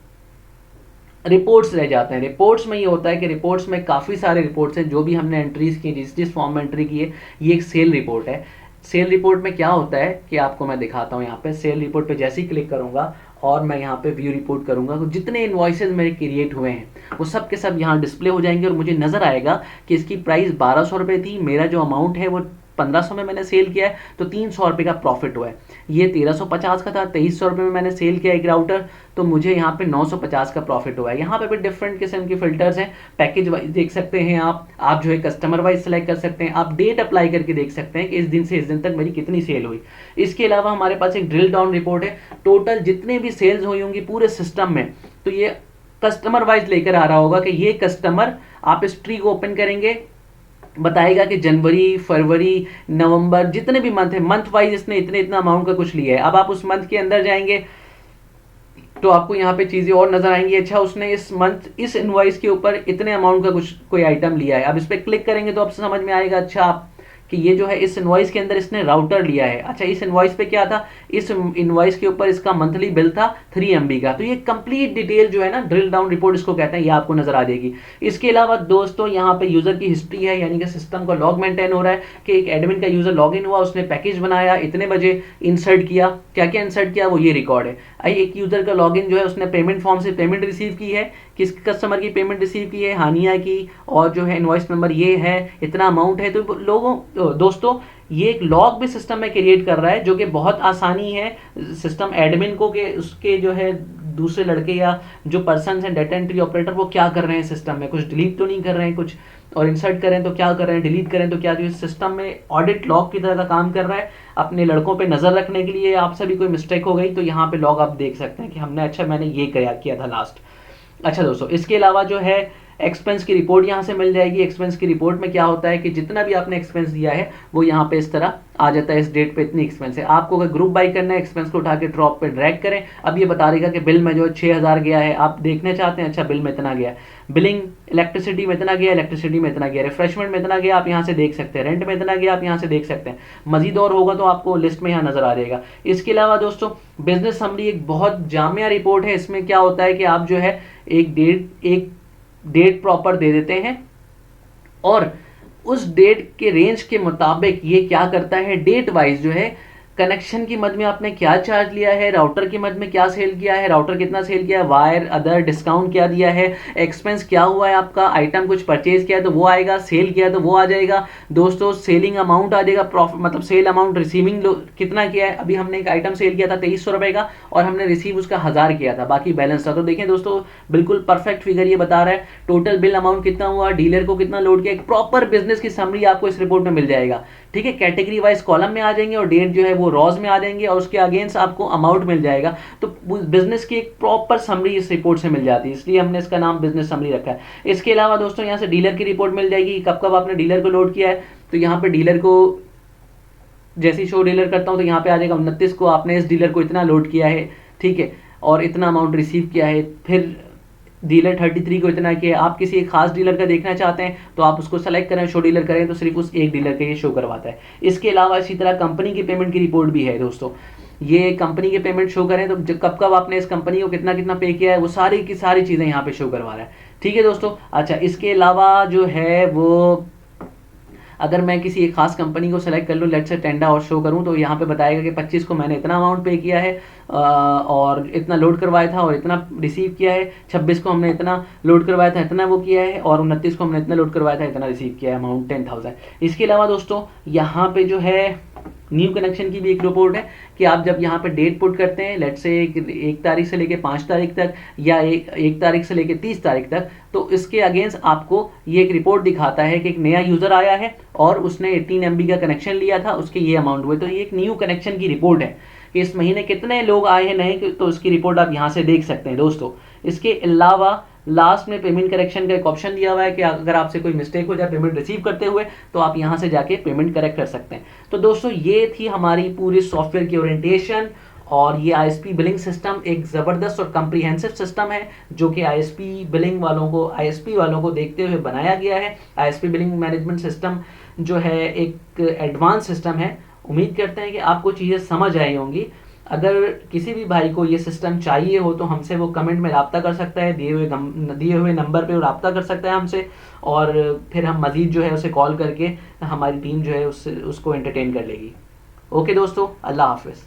रिपोर्ट्स रह जाते हैं। रिपोर्ट्स में ये होता है कि रिपोर्ट्स में काफ़ी सारे रिपोर्ट्स हैं जो भी हमने एंट्रीज की, जिस फॉर्म में एंट्री की है। ये एक सेल रिपोर्ट है। सेल रिपोर्ट में क्या होता है कि आपको मैं दिखाता हूँ। यहाँ पे सेल रिपोर्ट पे जैसे ही क्लिक करूँगा और मैं यहाँ पे व्यू रिपोर्ट करूँगा तो जितने इनवॉइसेज मेरे क्रिएट हुए हैं वो सब के सब यहाँ डिस्प्ले हो जाएंगे और मुझे नज़र आएगा कि इसकी प्राइस 1200 रुपये थी, मेरा जो अमाउंट है वो 1500 में मैंने सेल किया है तो 300 रुपये का प्रॉफिट हुआ है। ये 1350 का था, 2300 रुपये में मैंने सेल किया एक राउटर तो मुझे यहाँ पे 950 का प्रॉफिट हुआ है। यहाँ पे भी डिफरेंट किस्म के फिल्टर्स हैं। पैकेज वाइज देख सकते हैं आप जो है कस्टमर वाइज सेलेक्ट कर सकते हैं, आप डेट अप्लाई करके देख सकते हैं कि इस दिन से इस दिन तक मेरी कितनी सेल हुई। इसके अलावा हमारे पास एक ड्रिल डाउन रिपोर्ट है, टोटल जितने भी सेल्स हुई होंगी पूरे सिस्टम में, तो ये कस्टमर वाइज लेकर आ रहा होगा कि ये कस्टमर, आप इस ट्री को ओपन करेंगे बताएगा कि जनवरी, फरवरी, नवंबर जितने भी मंथ है, मंथ वाइज इसने इतना अमाउंट का कुछ लिया है। अब आप उस मंथ के अंदर जाएंगे तो आपको यहाँ पे चीज़ें और नजर आएंगी। अच्छा, उसने इस मंथ इस इनवॉइस के ऊपर इतने अमाउंट का कोई आइटम लिया है। अब इस पर क्लिक करेंगे तो आपसे समझ में आएगा अच्छा आप कि ये जो है इस इनवॉइस के अंदर इसने राउटर लिया है। अच्छा, इस इनवॉइस पे क्या था, इस इनवॉइस के ऊपर इसका मंथली बिल था 3 MB का। तो ये कंप्लीट डिटेल जो है ना, ड्रिल डाउन रिपोर्ट इसको कहते हैं, ये आपको नजर आ जाएगी। इसके अलावा दोस्तों यहाँ पे यूजर की हिस्ट्री है, यानी कि सिस्टम का लॉग मेंटेन हो रहा है कि एक एडमिन का यूजर लॉग इन हुआ, उसने पैकेज बनाया, इतने बजे इंसर्ट किया, क्या क्या इंसर्ट किया वो ये रिकॉर्ड है। एक यूजर का लॉग इन जो है उसने पेमेंट फॉर्म से पेमेंट रिसीव की है, किस कस्टमर की पेमेंट रिसीव की है, हानिया की, और जो है इनवॉइस नंबर ये है, इतना अमाउंट है। तो दोस्तों ये एक लॉग भी सिस्टम में क्रिएट कर रहा है जो कि बहुत आसानी है सिस्टम एडमिन को कि उसके जो है दूसरे लड़के या जो पर्सन हैं डाटा एंट्री ऑपरेटर वो क्या कर रहे हैं सिस्टम में, कुछ डिलीट तो नहीं कर रहे हैं, कुछ और इंसर्ट करें तो क्या कर रहे हैं, डिलीट करें तो क्या, जो सिस्टम में ऑडिट लॉग की तरह का काम कर रहा है अपने लड़कों पे नज़र रखने के लिए। आपसे भी कोई मिस्टेक हो गई तो यहाँ पे लॉग आप देख सकते हैं कि हमने अच्छा मैंने ये किया था लास्ट। अच्छा दोस्तों, इसके अलावा जो है एक्सपेंस की रिपोर्ट यहाँ से मिल जाएगी। एक्सपेंस की रिपोर्ट में क्या होता है कि जितना भी आपने एक्सपेंस दिया है वो यहाँ पे इस तरह आ जाता है, इस डेट पे इतनी एक्सपेंस है। आपको अगर ग्रुप बाई करना है, एक्सपेंस को उठा के ड्रॉप पे ड्रैग करें, अब ये बता देगा कि बिल में जो है 6000 गया है। आप देखना चाहते हैं, अच्छा बिल में इतना गया, बिलिंग इलेक्ट्रिसिटी में इतना गया, इलेक्ट्रिसिटी में इतना गया, रिफ्रेशमेंट में इतना गया, आप यहाँ से देख सकते हैं, रेंट में इतना गया, आप यहाँ से देख सकते हैं। मजीद और होगा तो आपको लिस्ट में यहाँ नजर आ जाएगा। इसके अलावा दोस्तों बिजनेस समरी एक बहुत जामिया रिपोर्ट है। इसमें क्या होता है कि आप जो है एक डेट प्रॉपर दे देते हैं और उस डेट के रेंज के मुताबिक ये क्या करता है, डेट वाइज जो है कनेक्शन की मद में आपने क्या चार्ज लिया है, राउटर की मद में क्या सेल किया है, राउटर कितना सेल किया है, वायर अदर डिस्काउंट क्या दिया है, एक्सपेंस क्या हुआ है आपका, आइटम कुछ परचेज किया है तो वो आएगा, सेल किया है तो वो आ जाएगा। दोस्तों सेलिंग अमाउंट आ जाएगा, प्रॉफिट मतलब सेल अमाउंट, रिसीविंग कितना किया है। अभी हमने एक आइटम सेल किया था 2300 रुपए का और हमने रिसीव उसका 1000 किया था, बाकी बैलेंस था। तो देखें दोस्तों बिल्कुल परफेक्ट फिगर ये बता रहा है, टोटल बिल अमाउंट कितना हुआ, डीलर को कितना लोड किया, एक प्रॉपर बिजनेस की समरी आपको इस रिपोर्ट में मिल जाएगा। ठीक है, कैटेगरी वाइज कॉलम में आ जाएंगे और डेट जो है वो रॉज में आ जाएंगे और उसके अगेंस्ट आपको अमाउंट मिल जाएगा। तो बिजनेस की एक प्रॉपर समरी इस रिपोर्ट से मिल जाती है, इसलिए हमने इसका नाम बिजनेस समरी रखा है। इसके अलावा दोस्तों यहाँ से डीलर की रिपोर्ट मिल जाएगी, कब कब आपने डीलर को लोड किया है। तो यहाँ पे डीलर को जैसे शो डीलर करता हूँ तो यहाँ पे आ जाएगा 29 को आपने इस डीलर को इतना लोड किया है, ठीक है, और इतना अमाउंट रिसीव किया है। फिर डीलर 33 को इतना किया। आप किसी एक खास डीलर का देखना चाहते हैं तो आप उसको सेलेक्ट करें, शो डीलर करें तो सिर्फ उस एक डीलर का ये शो करवाता है। इसके अलावा इसी तरह कंपनी की पेमेंट की रिपोर्ट भी है दोस्तों, ये कंपनी के पेमेंट शो करें तो कब कब आपने इस कंपनी को कितना कितना पे किया है, वो सारी की सारी चीज़ें यहाँ पे शो करवा रहा है। ठीक है दोस्तों। अच्छा, इसके अलावा जो है वो अगर मैं किसी एक खास कंपनी को सेलेक्ट कर लूँ, लेट्स से टेंडा और शो करूँ, तो यहाँ पे बताएगा कि 25 को मैंने इतना अमाउंट पे किया है और इतना लोड करवाया था और इतना रिसीव किया है, 26 को हमने इतना लोड करवाया था, इतना वो किया है, और 29 को हमने इतना लोड करवाया था, इतना रिसीव किया है, अमाउंट 10,000। इसके अलावा दोस्तों यहाँ पे जो है न्यू कनेक्शन की भी एक रिपोर्ट है कि आप जब यहाँ पे डेट पुट करते हैं, लेट्स से 1 तारीख से लेके 5 तारीख तक या 1 तारीख से लेके 30 तारीख तक, तो इसके अगेंस्ट आपको ये एक रिपोर्ट दिखाता है कि एक नया यूज़र आया है और उसने 18 MB का कनेक्शन लिया था, उसके ये अमाउंट हुए। तो ये एक न्यू कनेक्शन की रिपोर्ट है कि इस महीने कितने लोग आए हैं नए, तो उसकी रिपोर्ट आप यहाँ से देख सकते हैं दोस्तों। इसके अलावा लास्ट में पेमेंट करेक्शन का एक ऑप्शन दिया हुआ है कि अगर आपसे कोई मिस्टेक हो जाए पेमेंट रिसीव करते हुए तो आप यहाँ से जाके पेमेंट करेक्ट कर सकते हैं। तो दोस्तों ये थी हमारी पूरी सॉफ्टवेयर की ओरिएंटेशन, और ये आईएसपी बिलिंग सिस्टम एक ज़बरदस्त और कम्प्रीहेंसिव सिस्टम है जो कि आईएसपी वालों को देखते हुए बनाया गया है। आईएसपी बिलिंग मैनेजमेंट सिस्टम जो है एक एडवांस सिस्टम है। उम्मीद करते हैं कि आपको चीज़ें समझ आई होंगी। अगर किसी भी भाई को ये सिस्टम चाहिए हो तो हमसे वो कमेंट में रब्ता कर सकता है, दिए हुए नंबर पे वो रब्ता कर सकता है हमसे, और फिर हम मज़ीद जो है उसे कॉल करके हमारी टीम जो है उसको एंटरटेन कर लेगी। ओके दोस्तों, अल्लाह हाफिज़।